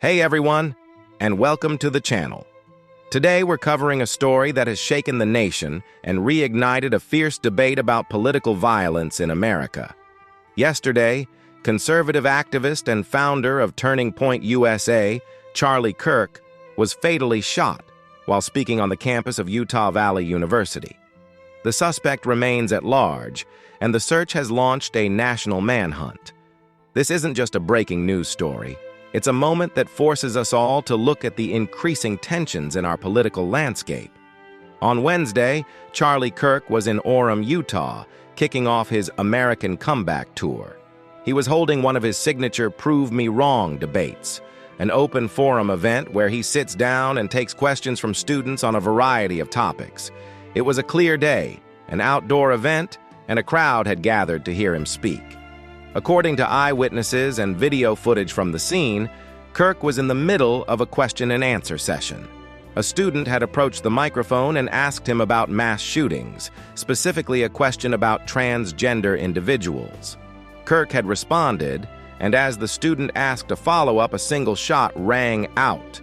Hey everyone, and welcome to the channel. Today we're covering a story that has shaken the nation and reignited a fierce debate about political violence in America. Yesterday, conservative activist and founder of Turning Point USA, Charlie Kirk, was fatally shot while speaking on the campus of Utah Valley University. The suspect remains at large, and the search has launched a national manhunt. This isn't just a breaking news story. It's a moment that forces us all to look at the increasing tensions in our political landscape. On Wednesday, Charlie Kirk was in Orem, Utah, kicking off his American Comeback Tour. He was holding one of his signature Prove Me Wrong debates, an open forum event where he sits down and takes questions from students on a variety of topics. It was a clear day, an outdoor event, and a crowd had gathered to hear him speak. According to eyewitnesses and video footage from the scene, Kirk was in the middle of a question-and-answer session. A student had approached the microphone and asked him about mass shootings, specifically a question about transgender individuals. Kirk had responded, and as the student asked a follow-up, a single shot rang out.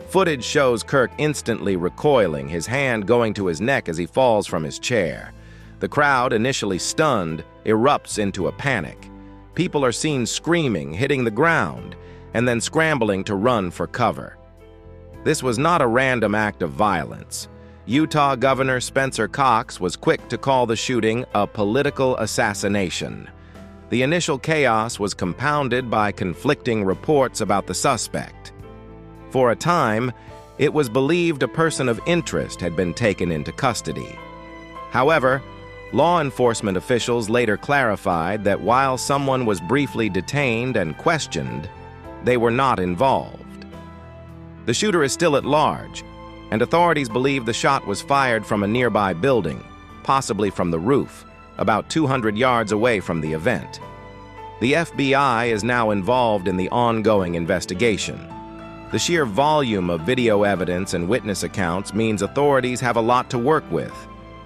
Footage shows Kirk instantly recoiling, his hand going to his neck as he falls from his chair. The crowd, initially stunned, erupts into a panic. People are seen screaming, hitting the ground, and then scrambling to run for cover. This was not a random act of violence. Utah Governor Spencer Cox was quick to call the shooting a political assassination. The initial chaos was compounded by conflicting reports about the suspect. For a time, it was believed a person of interest had been taken into custody. However, law enforcement officials later clarified that while someone was briefly detained and questioned, they were not involved. The shooter is still at large, and authorities believe the shot was fired from a nearby building, possibly from the roof, about 200 yards away from the event. The FBI is now involved in the ongoing investigation. The sheer volume of video evidence and witness accounts means authorities have a lot to work with.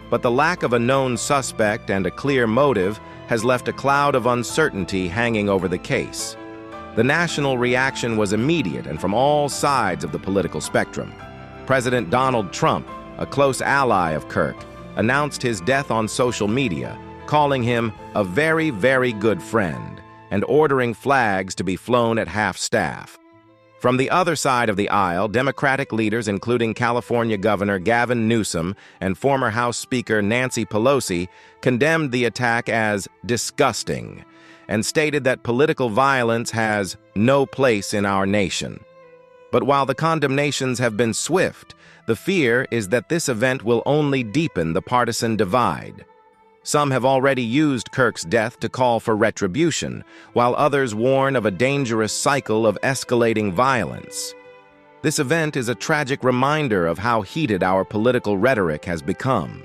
But the lack of a known suspect and a clear motive has left a cloud of uncertainty hanging over the case. The national reaction was immediate and from all sides of the political spectrum. President Donald Trump, a close ally of Kirk, announced his death on social media, calling him a very, very good friend and ordering flags to be flown at half-staff. From the other side of the aisle, Democratic leaders including California Governor Gavin Newsom and former House Speaker Nancy Pelosi condemned the attack as disgusting and stated that political violence has no place in our nation. But while the condemnations have been swift, the fear is that this event will only deepen the partisan divide. Some have already used Kirk's death to call for retribution, while others warn of a dangerous cycle of escalating violence. This event is a tragic reminder of how heated our political rhetoric has become.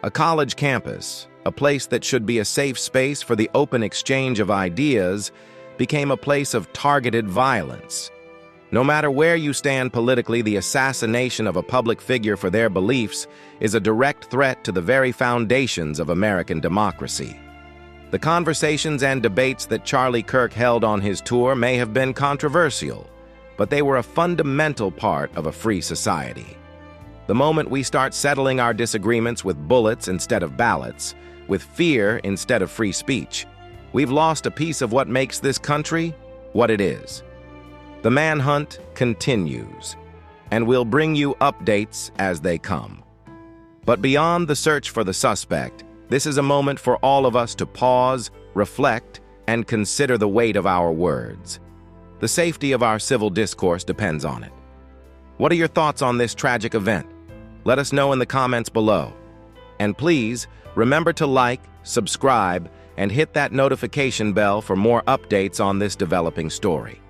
A college campus, a place that should be a safe space for the open exchange of ideas, became a place of targeted violence. No matter where you stand politically, the assassination of a public figure for their beliefs is a direct threat to the very foundations of American democracy. The conversations and debates that Charlie Kirk held on his tour may have been controversial, but they were a fundamental part of a free society. The moment we start settling our disagreements with bullets instead of ballots, with fear instead of free speech, we've lost a piece of what makes this country what it is. The manhunt continues, and we'll bring you updates as they come. But beyond the search for the suspect, this is a moment for all of us to pause, reflect, and consider the weight of our words. The safety of our civil discourse depends on it. What are your thoughts on this tragic event? Let us know in the comments below. And please, remember to like, subscribe, and hit that notification bell for more updates on this developing story.